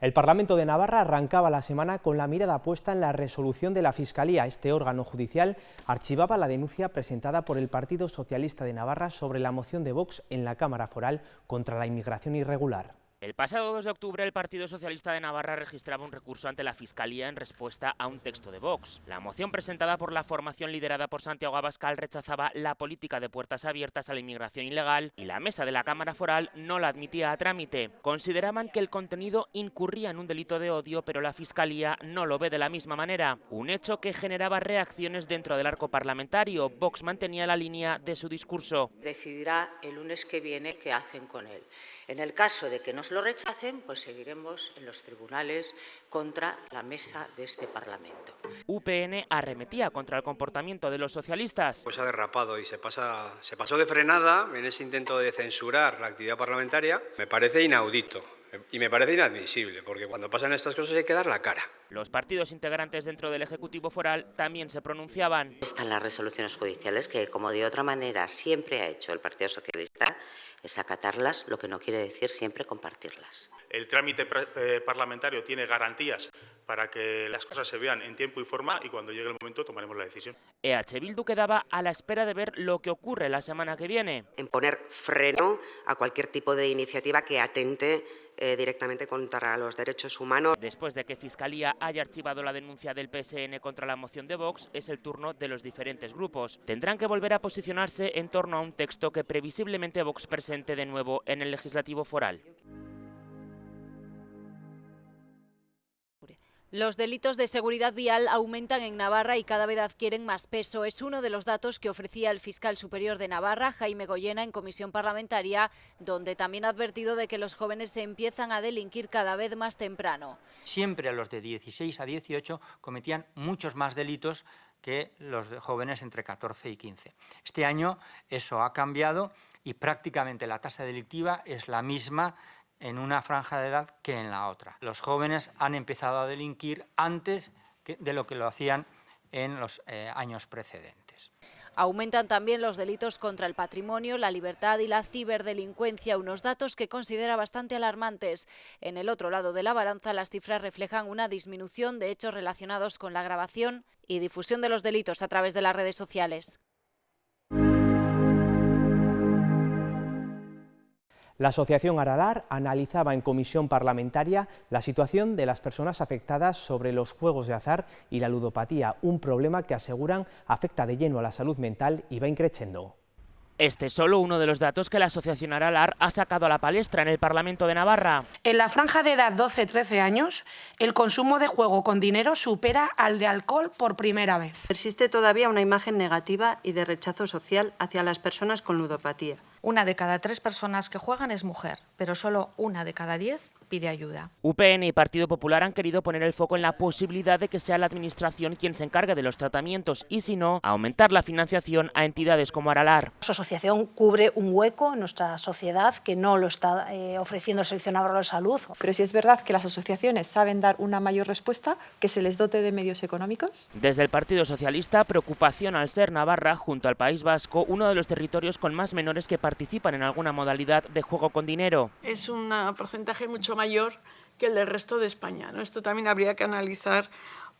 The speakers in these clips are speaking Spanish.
El Parlamento de Navarra arrancaba la semana con la mirada puesta en la resolución de la Fiscalía. Este órgano judicial archivaba la denuncia presentada por el Partido Socialista de Navarra sobre la moción de Vox en la Cámara Foral contra la inmigración irregular. El pasado 2 de octubre el Partido Socialista de Navarra registraba un recurso ante la Fiscalía en respuesta a un texto de Vox. La moción presentada por la formación liderada por Santiago Abascal rechazaba la política de puertas abiertas a la inmigración ilegal y la mesa de la Cámara Foral no la admitía a trámite. Consideraban que el contenido incurría en un delito de odio, pero la Fiscalía no lo ve de la misma manera. Un hecho que generaba reacciones dentro del arco parlamentario. Vox mantenía la línea de su discurso. Decidirá el lunes que viene qué hacen con él. En el caso de que nos lo rechacen, pues seguiremos en los tribunales contra la mesa de este Parlamento. UPN arremetía contra el comportamiento de los socialistas. Pues ha derrapado y se pasó de frenada en ese intento de censurar la actividad parlamentaria. Me parece inaudito. Y me parece inadmisible, porque cuando pasan estas cosas hay que dar la cara. Los partidos integrantes dentro del Ejecutivo Foral también se pronunciaban. Están las resoluciones judiciales que, como de otra manera siempre ha hecho el Partido Socialista, es acatarlas, lo que no quiere decir siempre compartirlas. El trámite parlamentario tiene garantías para que las cosas se vean en tiempo y forma y cuando llegue el momento tomaremos la decisión. EH Bildu quedaba a la espera de ver lo que ocurre la semana que viene. En poner freno a cualquier tipo de iniciativa que atente directamente contra los derechos humanos. Después de que Fiscalía haya archivado la denuncia del PSN contra la moción de Vox, es el turno de los diferentes grupos. Tendrán que volver a posicionarse en torno a un texto que previsiblemente Vox presente de nuevo en el Legislativo Foral. Los delitos de seguridad vial aumentan en Navarra y cada vez adquieren más peso. Es uno de los datos que ofrecía el fiscal superior de Navarra, Jaime Goyena, en comisión parlamentaria, donde también ha advertido de que los jóvenes se empiezan a delinquir cada vez más temprano. Siempre los de 16 a 18 cometían muchos más delitos que los de jóvenes entre 14 y 15. Este año eso ha cambiado y prácticamente la tasa delictiva es la misma en una franja de edad que en la otra. Los jóvenes han empezado a delinquir antes de lo que lo hacían en los años precedentes. Aumentan también los delitos contra el patrimonio, la libertad y la ciberdelincuencia, unos datos que considera bastante alarmantes. En el otro lado de la balanza, las cifras reflejan una disminución de hechos relacionados con la grabación y difusión de los delitos a través de las redes sociales. La Asociación Aralar analizaba en comisión parlamentaria la situación de las personas afectadas sobre los juegos de azar y la ludopatía, un problema que aseguran afecta de lleno a la salud mental y va increciendo. Este es solo uno de los datos que la Asociación Aralar ha sacado a la palestra en el Parlamento de Navarra. En la franja de edad 12-13 años, el consumo de juego con dinero supera al de alcohol por primera vez. Persiste todavía una imagen negativa y de rechazo social hacia las personas con ludopatía. 1 de cada 3 personas que juegan es mujer, pero solo 1 de cada 10 pide ayuda. UPN y Partido Popular han querido poner el foco en la posibilidad de que sea la Administración quien se encargue de los tratamientos y, si no, aumentar la financiación a entidades como Aralar. Su asociación cubre un hueco en nuestra sociedad que no lo está ofreciendo el Servicio Navarro de Salud. Pero si es verdad que las asociaciones saben dar una mayor respuesta, que se les dote de medios económicos. Desde el Partido Socialista, preocupación al ser Navarra, junto al País Vasco, uno de los territorios con más menores que participan en alguna modalidad de juego con dinero. Es un porcentaje mucho mayor que el del resto de España, ¿no? Esto también habría que analizar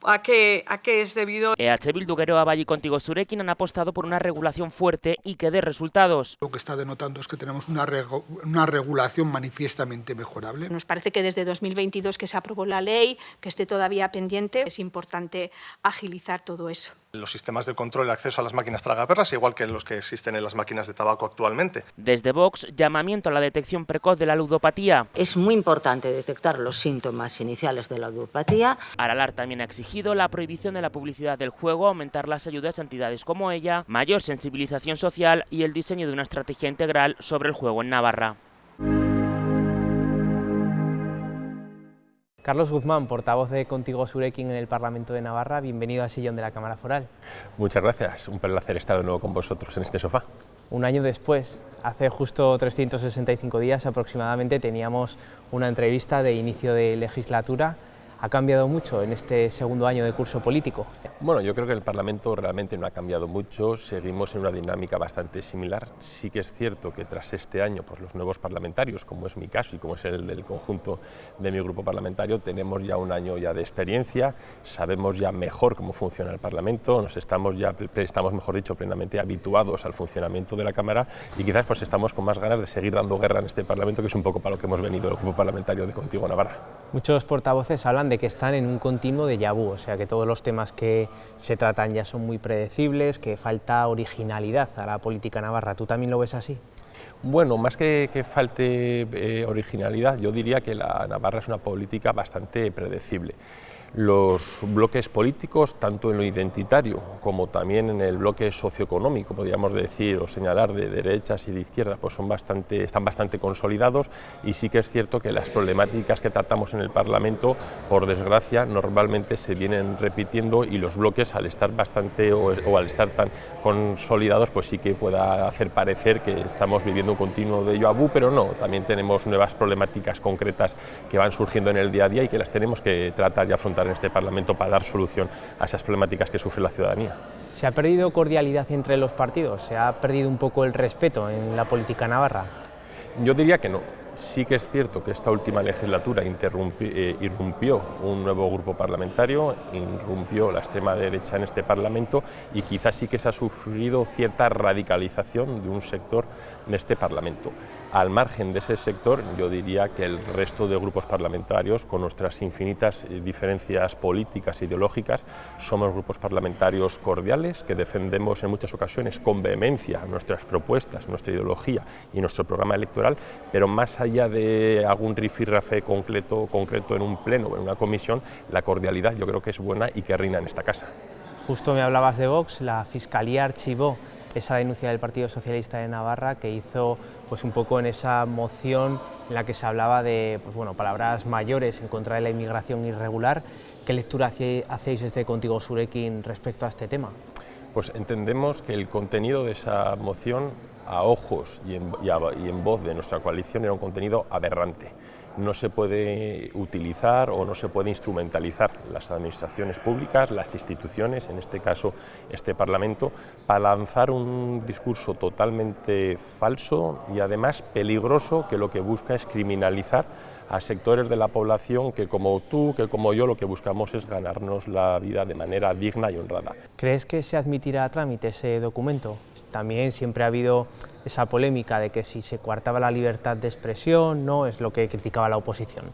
a qué es debido. EH Bildu, Geroa y Contigo Zurekin han apostado por una regulación fuerte y que dé resultados. Lo que está denotando es que tenemos una regulación manifiestamente mejorable. Nos parece que desde 2022 que se aprobó la ley, que esté todavía pendiente, es importante agilizar todo eso. Los sistemas de control y acceso a las máquinas tragaperras, igual que los que existen en las máquinas de tabaco actualmente. Desde Vox, llamamiento a la detección precoz de la ludopatía. Es muy importante detectar los síntomas iniciales de la ludopatía. Aralar también ha exigido la prohibición de la publicidad del juego, aumentar las ayudas a entidades como ella, mayor sensibilización social y el diseño de una estrategia integral sobre el juego en Navarra. Carlos Guzmán, portavoz de Contigo Zurekin en el Parlamento de Navarra, bienvenido al sillón de la Cámara Foral. Muchas gracias, un placer estar de nuevo con vosotros en este sofá. Un año después, hace justo 365 días aproximadamente, teníamos una entrevista de inicio de legislatura. ¿Ha cambiado mucho en este segundo año de curso político? Bueno, yo creo que el Parlamento realmente no ha cambiado mucho, seguimos en una dinámica bastante similar. Sí que es cierto que tras este año, pues los nuevos parlamentarios, como es mi caso y como es el del conjunto de mi grupo parlamentario, tenemos ya un año ya de experiencia, sabemos ya mejor cómo funciona el Parlamento, estamos mejor dicho, plenamente habituados al funcionamiento de la Cámara y quizás pues estamos con más ganas de seguir dando guerra en este Parlamento, que es un poco para lo que hemos venido el grupo parlamentario de Contigo Navarra. Muchos portavoces hablan de que están en un continuo déjà vu, o sea que todos los temas que se tratan ya son muy predecibles, que falta originalidad a la política navarra. ¿Tú también lo ves así? Bueno, más que falte originalidad, yo diría que la Navarra es una política bastante predecible. Los bloques políticos, tanto en lo identitario como también en el bloque socioeconómico, podríamos decir o señalar, de derechas y de izquierda, pues están bastante consolidados, y sí que es cierto que las problemáticas que tratamos en el Parlamento, por desgracia, normalmente se vienen repitiendo, y los bloques, al estar al estar tan consolidados, pues sí que pueda hacer parecer que estamos viviendo un continuo déjà vu, pero no, también tenemos nuevas problemáticas concretas que van surgiendo en el día a día y que las tenemos que tratar y afrontar en este Parlamento para dar solución a esas problemáticas que sufre la ciudadanía. ¿Se ha perdido cordialidad entre los partidos? ¿Se ha perdido un poco el respeto en la política navarra? Yo diría que no. Sí que es cierto que esta última legislatura irrumpió un nuevo grupo parlamentario, irrumpió la extrema derecha en este Parlamento, y quizás sí que se ha sufrido cierta radicalización de un sector de este Parlamento. Al margen de ese sector, yo diría que el resto de grupos parlamentarios, con nuestras infinitas diferencias políticas e ideológicas, somos grupos parlamentarios cordiales que defendemos en muchas ocasiones con vehemencia nuestras propuestas, nuestra ideología y nuestro programa electoral, pero más allá de algún rifirrafe concreto en un pleno o en una comisión, la cordialidad yo creo que es buena y que reina en esta casa. Justo me hablabas de Vox, la Fiscalía archivó esa denuncia del Partido Socialista de Navarra que hizo pues un poco en esa moción en la que se hablaba de palabras mayores en contra de la inmigración irregular. ¿Qué lectura hacéis desde Contigo Surekin respecto a este tema? Pues entendemos que el contenido de esa moción, a ojos y en voz de nuestra coalición, era un contenido aberrante. No se puede utilizar o no se puede instrumentalizar las administraciones públicas, las instituciones, en este caso este Parlamento, para lanzar un discurso totalmente falso y además peligroso, que lo que busca es criminalizar a sectores de la población que, como tú, que como yo, lo que buscamos es ganarnos la vida de manera digna y honrada. ¿Crees que se admitirá a trámite ese documento? También siempre ha habido esa polémica de que si se coartaba la libertad de expresión, no es lo que criticaba la oposición.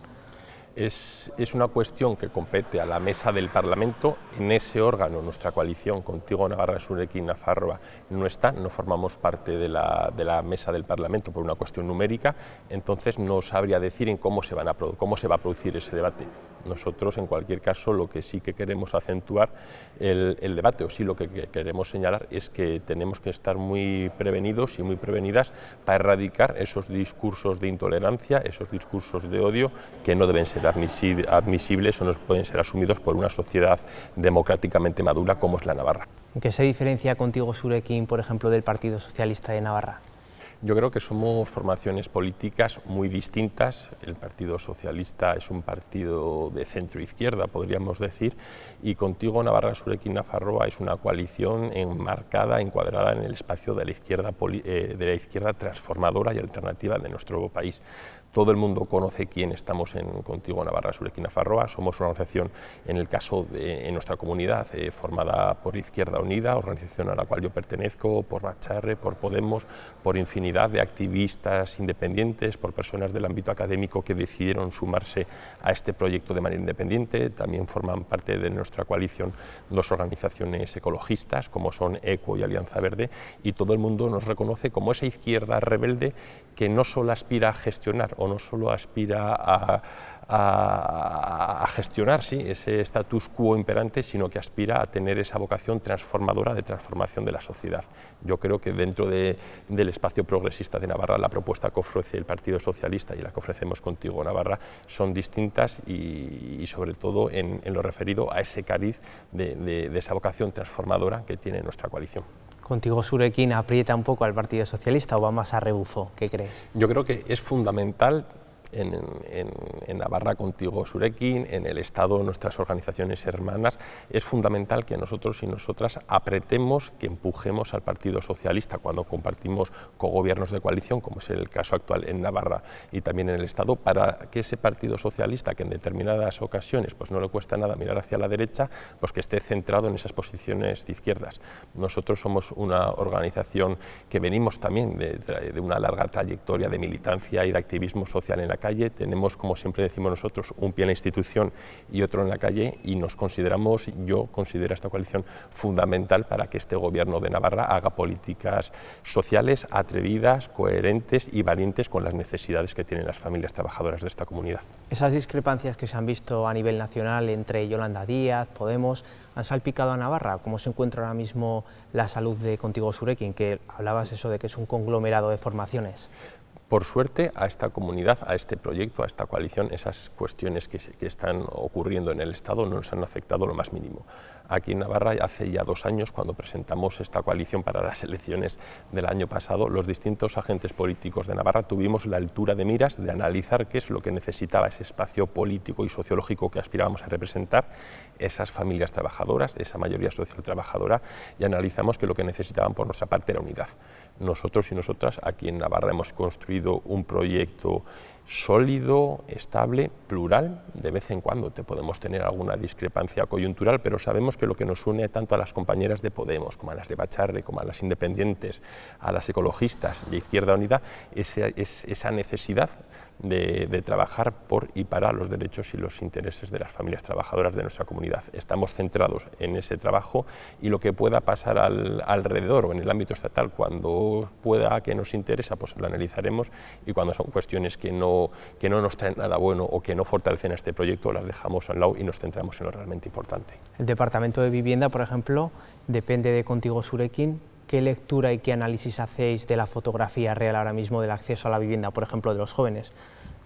Es una cuestión que compete a la mesa del Parlamento. En ese órgano nuestra coalición Contigo Navarra Surekin Nafarroa no está, no formamos parte de la mesa del Parlamento por una cuestión numérica, entonces no sabría decir en cómo se va a producir ese debate. Nosotros, en cualquier caso, lo que sí que queremos acentuar el debate, o sí lo que queremos señalar, es que tenemos que estar muy prevenidos y muy prevenidas para erradicar esos discursos de intolerancia, esos discursos de odio que no deben ser admisibles o no pueden ser asumidos por una sociedad democráticamente madura como es la Navarra. ¿En qué se diferencia Contigo Surekin, por ejemplo, del Partido Socialista de Navarra? Yo creo que somos formaciones políticas muy distintas. El Partido Socialista es un partido de centro-izquierda, podríamos decir, y Contigo Navarra Surekin Nafarroa es una coalición encuadrada en el espacio de la izquierda transformadora y alternativa de nuestro país. Todo el mundo conoce quién estamos en Contigo Navarra Surekin Nafarroa. Somos una organización, en el caso de nuestra comunidad, formada por Izquierda Unida, organización a la cual yo pertenezco, por Bacharre, por Podemos, por infinidad de activistas independientes, por personas del ámbito académico que decidieron sumarse a este proyecto de manera independiente. También forman parte de nuestra coalición dos organizaciones ecologistas, como son ECO y Alianza Verde, y todo el mundo nos reconoce como esa izquierda rebelde que no solo aspira a gestionar o no solo aspira a gestionar ese status quo imperante, sino que aspira a tener esa vocación transformadora de transformación de la sociedad. Yo creo que dentro del espacio progresista de Navarra, la propuesta que ofrece el Partido Socialista y la que ofrecemos Contigo Navarra son distintas y sobre todo en lo referido a ese cariz de esa vocación transformadora que tiene nuestra coalición. ¿Contigo Surekin aprieta un poco al Partido Socialista o va más a rebufo? ¿Qué crees? Yo creo que es fundamental en Navarra Contigo Zurekin, en el Estado, nuestras organizaciones hermanas, es fundamental que nosotros y nosotras apretemos, que empujemos al Partido Socialista cuando compartimos cogobiernos de coalición, como es el caso actual en Navarra y también en el Estado, para que ese Partido Socialista, que en determinadas ocasiones pues no le cuesta nada mirar hacia la derecha, pues que esté centrado en esas posiciones de izquierdas. Nosotros somos una organización que venimos también de una larga trayectoria de militancia y de activismo social en la calle. Tenemos, como siempre decimos nosotros, un pie en la institución y otro en la calle, y nos consideramos, yo considero esta coalición fundamental para que este Gobierno de Navarra haga políticas sociales atrevidas, coherentes y valientes con las necesidades que tienen las familias trabajadoras de esta comunidad. Esas discrepancias que se han visto a nivel nacional entre Yolanda Díaz, Podemos, han salpicado a Navarra. ¿Cómo se encuentra ahora mismo la salud de Contigo Zurekin? Que hablabas eso de que es un conglomerado de formaciones. Por suerte, a esta comunidad, a este proyecto, a esta coalición, esas cuestiones que están ocurriendo en el Estado no nos han afectado lo más mínimo. Aquí en Navarra, hace ya 2 años, cuando presentamos esta coalición para las elecciones del año pasado, los distintos agentes políticos de Navarra tuvimos la altura de miras de analizar qué es lo que necesitaba ese espacio político y sociológico que aspirábamos a representar, esas familias trabajadoras, esa mayoría social trabajadora, y analizamos que lo que necesitaban por nuestra parte era unidad. Nosotros y nosotras aquí en Navarra hemos construido un proyecto sólido, estable, plural. De vez en cuando te podemos tener alguna discrepancia coyuntural, pero sabemos que lo que nos une tanto a las compañeras de Podemos, como a las de Bacharre, como a las independientes, a las ecologistas y Izquierda Unida, es esa necesidad de trabajar por y para los derechos y los intereses de las familias trabajadoras de nuestra comunidad. Estamos centrados en ese trabajo, y lo que pueda pasar alrededor o en el ámbito estatal, cuando pueda que nos interesa, pues lo analizaremos, y cuando son cuestiones que no nos traen nada bueno o que no fortalecen a este proyecto, las dejamos al lado y nos centramos en lo realmente importante. El Departamento de Vivienda, por ejemplo, depende de Contigo Zurekin. ¿Qué lectura y qué análisis hacéis de la fotografía real ahora mismo del acceso a la vivienda, por ejemplo, de los jóvenes?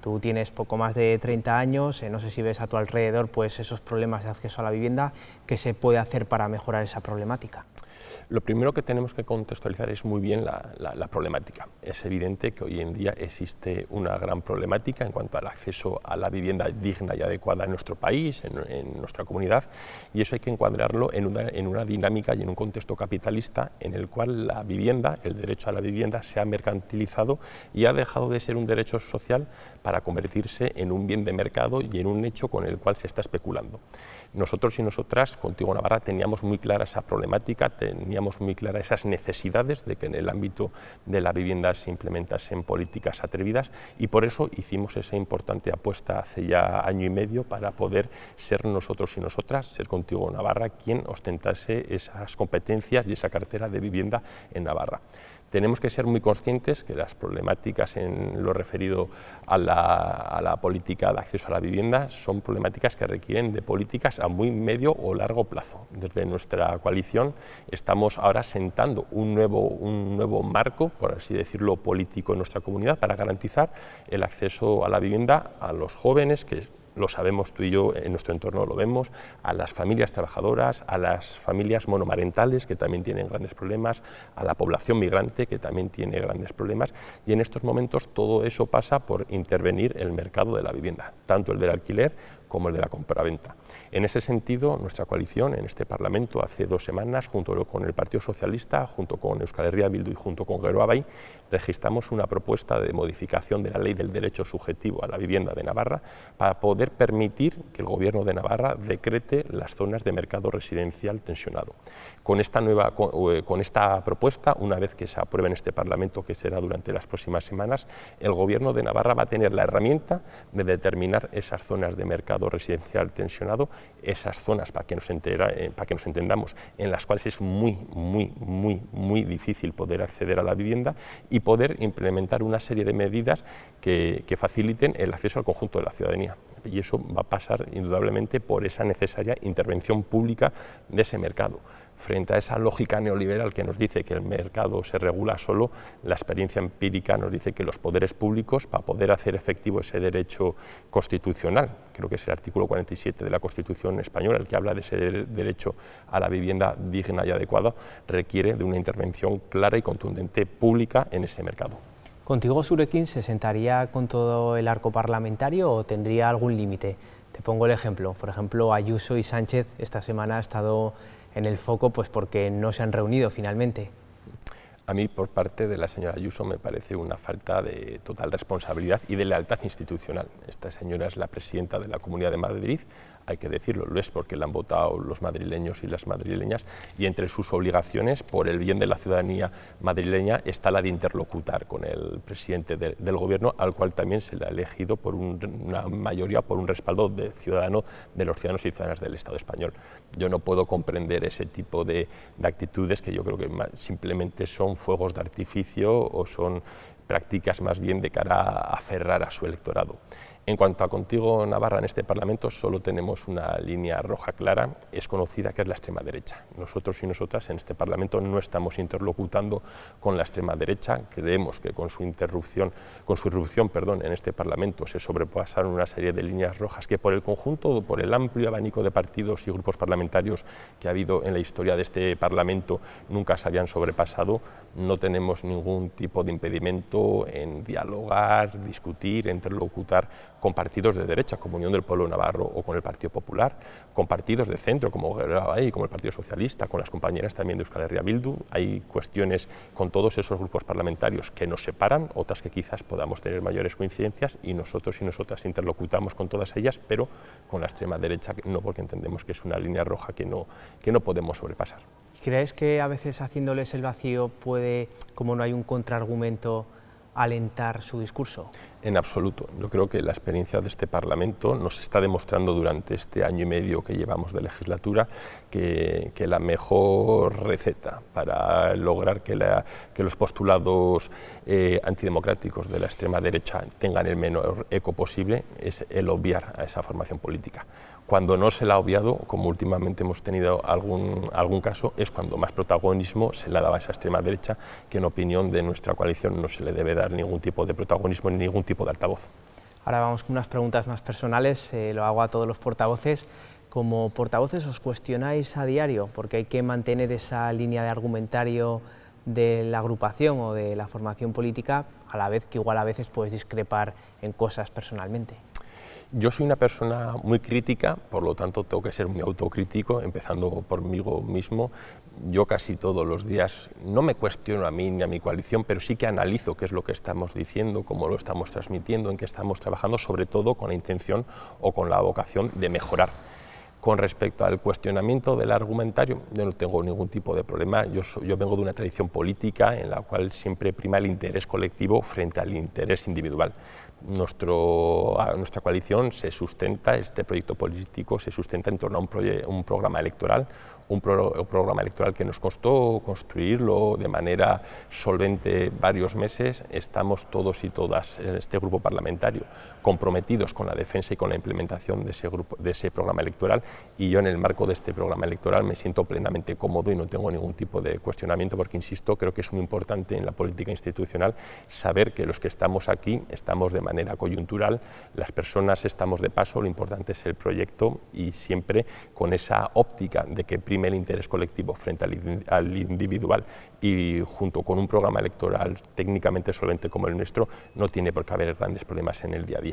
Tú tienes poco más de 30 años, no sé si ves a tu alrededor pues esos problemas de acceso a la vivienda. ¿Qué se puede hacer para mejorar esa problemática? Lo primero que tenemos que contextualizar es muy bien la problemática. Es evidente que hoy en día existe una gran problemática en cuanto al acceso a la vivienda digna y adecuada en nuestro país, en nuestra comunidad, y eso hay que encuadrarlo en una dinámica y en un contexto capitalista en el cual la vivienda, el derecho a la vivienda, se ha mercantilizado y ha dejado de ser un derecho social para convertirse en un bien de mercado y en un hecho con el cual se está especulando. Nosotros y nosotras, Contigo Navarra, teníamos muy clara esa problemática, teníamos muy claras esas necesidades de que en el ámbito de la vivienda se implementasen políticas atrevidas, y por eso hicimos esa importante apuesta hace ya 1 año y medio para poder ser nosotros y nosotras, ser Contigo Navarra, quien ostentase esas competencias y esa cartera de vivienda en Navarra. Tenemos que ser muy conscientes que las problemáticas en lo referido a la política de acceso a la vivienda son problemáticas que requieren de políticas a muy medio o largo plazo. Desde nuestra coalición estamos ahora sentando un nuevo marco, por así decirlo, político en nuestra comunidad para garantizar el acceso a la vivienda a los jóvenes, que lo sabemos tú y yo, en nuestro entorno lo vemos, a las familias trabajadoras, a las familias monomarentales, que también tienen grandes problemas, a la población migrante, que también tiene grandes problemas, y en estos momentos todo eso pasa por intervenir el mercado de la vivienda, tanto el del alquiler como el de la compraventa. En ese sentido, nuestra coalición en este Parlamento hace 2 semanas, junto con el Partido Socialista, junto con Euskal Herria Bildu y junto con Geroa Bai, registramos una propuesta de modificación de la Ley del Derecho Subjetivo a la Vivienda de Navarra para poder permitir que el Gobierno de Navarra decrete las zonas de mercado residencial tensionado. Con esta propuesta, una vez que se apruebe en este Parlamento, que será durante las próximas semanas, el Gobierno de Navarra va a tener la herramienta de determinar esas zonas de mercado residencial tensionado, esas zonas, para que nos entendamos, en las cuales es muy difícil poder acceder a la vivienda, y poder implementar una serie de medidas que faciliten el acceso al conjunto de la ciudadanía. Y eso va a pasar indudablemente por esa necesaria intervención pública de ese mercado. Frente a esa lógica neoliberal que nos dice que el mercado se regula solo, la experiencia empírica nos dice que los poderes públicos, para poder hacer efectivo ese derecho constitucional, creo que es el artículo 47 de la Constitución española el que habla de ese derecho a la vivienda digna y adecuada, requiere de una intervención clara y contundente pública en ese mercado. ¿Contigo Surekin se sentaría con todo el arco parlamentario o tendría algún límite? Te pongo el ejemplo. Por ejemplo, Ayuso y Sánchez esta semana ha estado en el foco pues porque no se han reunido finalmente. A mí, por parte de la señora Ayuso, me parece una falta de total responsabilidad y de lealtad institucional. Esta señora es la presidenta de la Comunidad de Madrid, hay que decirlo, lo es porque la han votado los madrileños y las madrileñas, y entre sus obligaciones, por el bien de la ciudadanía madrileña, está la de interlocutar con el presidente del Gobierno, al cual también se le ha elegido por una mayoría, por un respaldo ciudadano de los ciudadanos y ciudadanas del Estado español. Yo no puedo comprender ese tipo de actitudes que yo creo que simplemente son fuegos de artificio o son prácticas más bien de cara a aferrar a su electorado. En cuanto a Contigo Navarra, en este Parlamento solo tenemos una línea roja clara, es conocida, que es la extrema derecha. Nosotros y nosotras en este Parlamento no estamos interlocutando con la extrema derecha, creemos que con su irrupción en este Parlamento se sobrepasaron una serie de líneas rojas que por el conjunto, por el amplio abanico de partidos y grupos parlamentarios que ha habido en la historia de este Parlamento, nunca se habían sobrepasado. No tenemos ningún tipo de impedimento en dialogar, discutir, interlocutar con partidos de derecha, como Unión del Pueblo Navarro o con el Partido Popular, con partidos de centro, como Guerrero, como el Partido Socialista, con las compañeras también de Euskal Herria Bildu. Hay cuestiones con todos esos grupos parlamentarios que nos separan, otras que quizás podamos tener mayores coincidencias, y nosotros y nosotras interlocutamos con todas ellas, pero con la extrema derecha no, porque entendemos que es una línea roja que no podemos sobrepasar. ¿Crees que a veces haciéndoles el vacío puede, como no hay un contraargumento, alentar su discurso? En absoluto. Yo creo que la experiencia de este Parlamento nos está demostrando durante este año y medio que llevamos de legislatura que la mejor receta para lograr que los postulados antidemocráticos de la extrema derecha tengan el menor eco posible es el obviar a esa formación política. Cuando no se la ha obviado, como últimamente hemos tenido algún caso, es cuando más protagonismo se le daba a esa extrema derecha, que en opinión de nuestra coalición no se le debe dar ningún tipo de protagonismo ni ningún tipo de altavoz. Ahora vamos con unas preguntas más personales, lo hago a todos los portavoces. Como portavoces os cuestionáis a diario, porque hay que mantener esa línea de argumentario de la agrupación o de la formación política, a la vez que igual a veces puedes discrepar en cosas personalmente. Yo soy una persona muy crítica, por lo tanto tengo que ser muy autocrítico, empezando por mí mismo. Yo casi todos los días no me cuestiono a mí ni a mi coalición, pero sí que analizo qué es lo que estamos diciendo, cómo lo estamos transmitiendo, en qué estamos trabajando, sobre todo con la intención o con la vocación de mejorar. Con respecto al cuestionamiento del argumentario, yo no tengo ningún tipo de problema. Yo vengo de una tradición política en la cual siempre prima el interés colectivo frente al interés individual. Nuestra coalición se sustenta, este proyecto político se sustenta en torno a un programa electoral, un programa electoral que nos costó construirlo de manera solvente varios meses. Estamos todos y todas en este grupo parlamentario comprometidos con la defensa y con la implementación de ese programa electoral, y yo en el marco de este programa electoral me siento plenamente cómodo y no tengo ningún tipo de cuestionamiento, porque insisto, creo que es muy importante en la política institucional saber que los que estamos aquí estamos de manera coyuntural, las personas estamos de paso, lo importante es el proyecto, y siempre con esa óptica de que prime el interés colectivo frente al individual, y junto con un programa electoral técnicamente solvente como el nuestro, no tiene por qué haber grandes problemas en el día a día.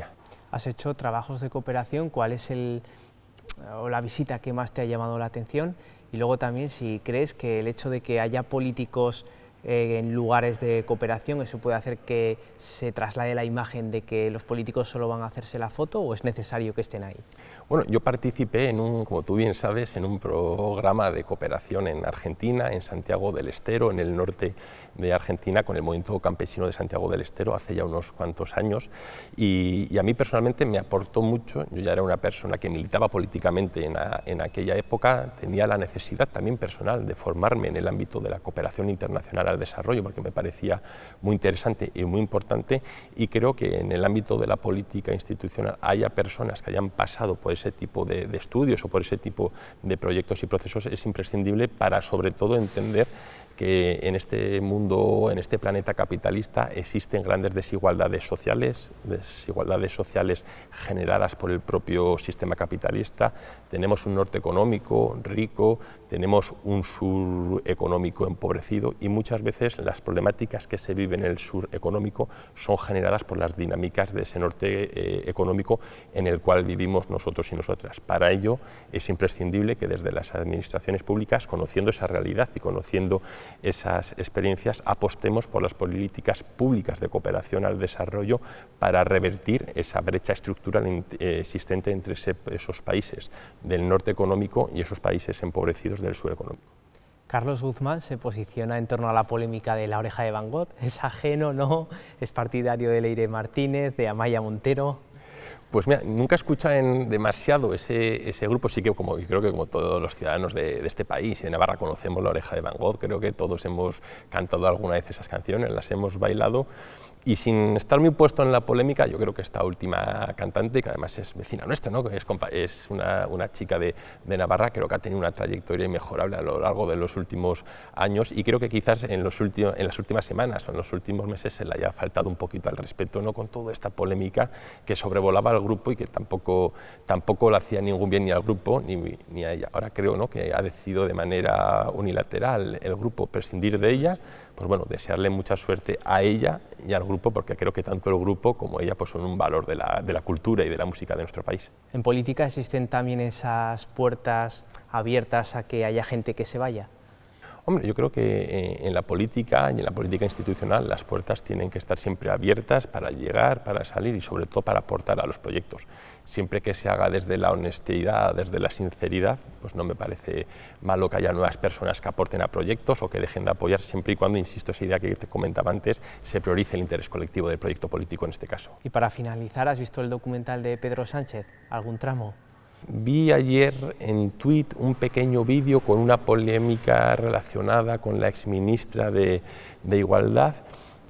Has hecho trabajos de cooperación, ¿cuál es la visita que más te ha llamado la atención? Y luego también si crees que el hecho de que haya políticos en lugares de cooperación, ¿eso puede hacer que se traslade la imagen de que los políticos solo van a hacerse la foto, o es necesario que estén ahí? Bueno, yo participé como tú bien sabes, en un programa de cooperación en Argentina, en Santiago del Estero, en el norte de Argentina, con el movimiento campesino de Santiago del Estero, hace ya unos cuantos años, y a mí personalmente me aportó mucho. Yo ya era una persona que militaba políticamente en aquella época, tenía la necesidad también personal de formarme en el ámbito de la cooperación internacional al desarrollo, porque me parecía muy interesante y muy importante, y creo que en el ámbito de la política institucional haya personas que hayan pasado por ese tipo de estudios o por ese tipo de proyectos y procesos es imprescindible para, sobre todo, entender que en este mundo, en este planeta capitalista, existen grandes desigualdades sociales generadas por el propio sistema capitalista. Tenemos un norte económico rico, tenemos un sur económico empobrecido, y muchas muchas veces las problemáticas que se viven en el sur económico son generadas por las dinámicas de ese norte económico en el cual vivimos nosotros y nosotras. Para ello es imprescindible que desde las administraciones públicas, conociendo esa realidad y conociendo esas experiencias, apostemos por las políticas públicas de cooperación al desarrollo para revertir esa brecha estructural existente entre esos países del norte económico y esos países empobrecidos del sur económico. Carlos Guzmán se posiciona en torno a la polémica de La Oreja de Van Gogh. ¿Es ajeno, no? ¿Es partidario de Leire Martínez, de Amaya Montero? Pues mira, nunca he escuchado demasiado ese grupo, sí que creo que como todos los ciudadanos de este país y de Navarra conocemos La Oreja de Van Gogh, creo que todos hemos cantado alguna vez esas canciones, las hemos bailado, y sin estar muy puesto en la polémica, yo creo que esta última cantante, que además es vecina nuestra, ¿no? Que es una chica de Navarra, creo que ha tenido una trayectoria inmejorable a lo largo de los últimos años, y creo que quizás en las últimas semanas o en los últimos meses se le haya faltado un poquito al respeto, ¿no? Con toda esta polémica que sobrevolaba al grupo y que tampoco le hacía ningún bien ni al grupo ni a ella. Ahora creo, ¿no?, que ha decidido de manera unilateral el grupo prescindir de ella. Pues bueno, desearle mucha suerte a ella y al grupo, porque creo que tanto el grupo como ella pues son un valor de la cultura y de la música de nuestro país. ¿En política existen también esas puertas abiertas a que haya gente que se vaya? Hombre, yo creo que en la política y en la política institucional las puertas tienen que estar siempre abiertas para llegar, para salir y sobre todo para aportar a los proyectos. Siempre que se haga desde la honestidad, desde la sinceridad, pues no me parece malo que haya nuevas personas que aporten a proyectos o que dejen de apoyar, siempre y cuando, insisto, esa idea que te comentaba antes, se priorice el interés colectivo del proyecto político en este caso. Y para finalizar, ¿has visto el documental de Pedro Sánchez? ¿Algún tramo? Vi ayer en Twitter un pequeño vídeo con una polémica relacionada con la exministra de Igualdad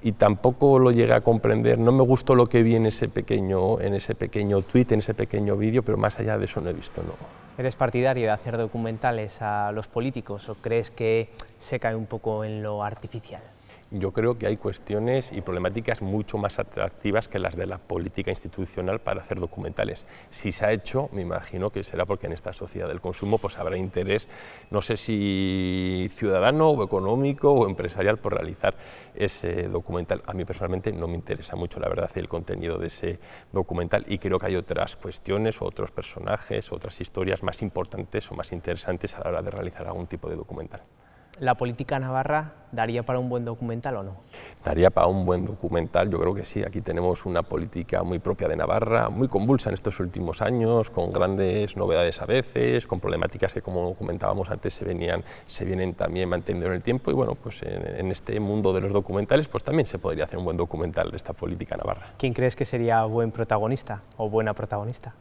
y tampoco lo llegué a comprender. No me gustó lo que vi en ese pequeño tweet, en ese pequeño vídeo, pero más allá de eso no he visto, no. ¿Eres partidario de hacer documentales a los políticos o crees que se cae un poco en lo artificial? Yo creo que hay cuestiones y problemáticas mucho más atractivas que las de la política institucional para hacer documentales. Si se ha hecho, me imagino que será porque en esta sociedad del consumo pues habrá interés, no sé si ciudadano o económico o empresarial, por realizar ese documental. A mí personalmente no me interesa mucho, la verdad, el contenido de ese documental, y creo que hay otras cuestiones, otros personajes, otras historias más importantes o más interesantes a la hora de realizar algún tipo de documental. ¿La política navarra daría para un buen documental o no? Daría para un buen documental, yo creo que sí. Aquí tenemos una política muy propia de Navarra, muy convulsa en estos últimos años, con grandes novedades a veces, con problemáticas que, como comentábamos antes, se vienen también manteniendo en el tiempo, y bueno, pues en este mundo de los documentales pues también se podría hacer un buen documental de esta política navarra. ¿Quién crees que sería buen protagonista o buena protagonista?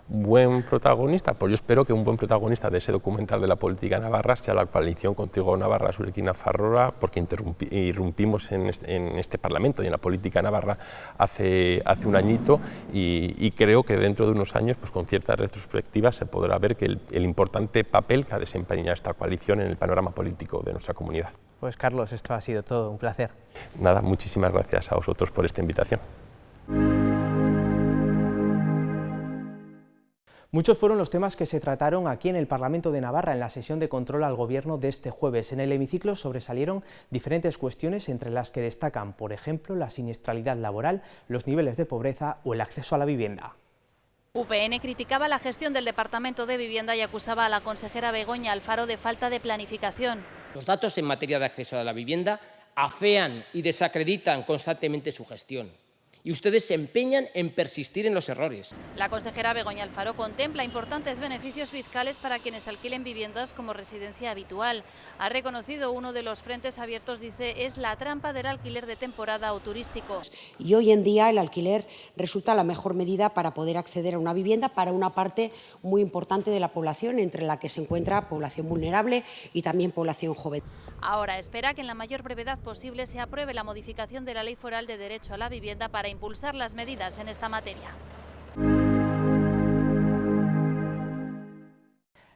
Buen protagonista, pues yo espero que un buen protagonista de ese documental de la política navarra sea la coalición Contigo Navarra Zurekin Nafarroa, porque irrumpimos en este Parlamento y en la política navarra hace un añito, y creo que dentro de unos años, pues con cierta retrospectiva, se podrá ver que el importante papel que ha desempeñado esta coalición en el panorama político de nuestra comunidad. Pues Carlos, esto ha sido todo, un placer. Nada, muchísimas gracias a vosotros por esta invitación. Muchos fueron los temas que se trataron aquí en el Parlamento de Navarra en la sesión de control al Gobierno de este jueves. En el hemiciclo sobresalieron diferentes cuestiones, entre las que destacan, por ejemplo, la siniestralidad laboral, los niveles de pobreza o el acceso a la vivienda. UPN criticaba la gestión del Departamento de Vivienda y acusaba a la consejera Begoña Alfaro de falta de planificación. Los datos en materia de acceso a la vivienda afean y desacreditan constantemente su gestión. Y ustedes se empeñan en persistir en los errores. La consejera Begoña Alfaro contempla importantes beneficios fiscales para quienes alquilen viviendas como residencia habitual. Ha reconocido uno de los frentes abiertos, dice, es la trampa del alquiler de temporada o turístico. Y hoy en día el alquiler resulta la mejor medida para poder acceder a una vivienda para una parte muy importante de la población, entre la que se encuentra población vulnerable y también población joven. Ahora espera que en la mayor brevedad posible se apruebe la modificación de la Ley Foral de Derecho a la Vivienda para impulsar las medidas en esta materia.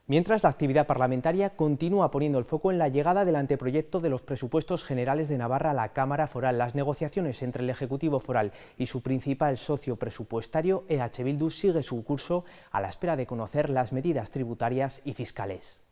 Mientras, la actividad parlamentaria continúa poniendo el foco en la llegada del anteproyecto de los presupuestos generales de Navarra a la Cámara Foral. Las negociaciones entre el Ejecutivo Foral y su principal socio presupuestario, EH Bildu, sigue su curso a la espera de conocer las medidas tributarias y fiscales.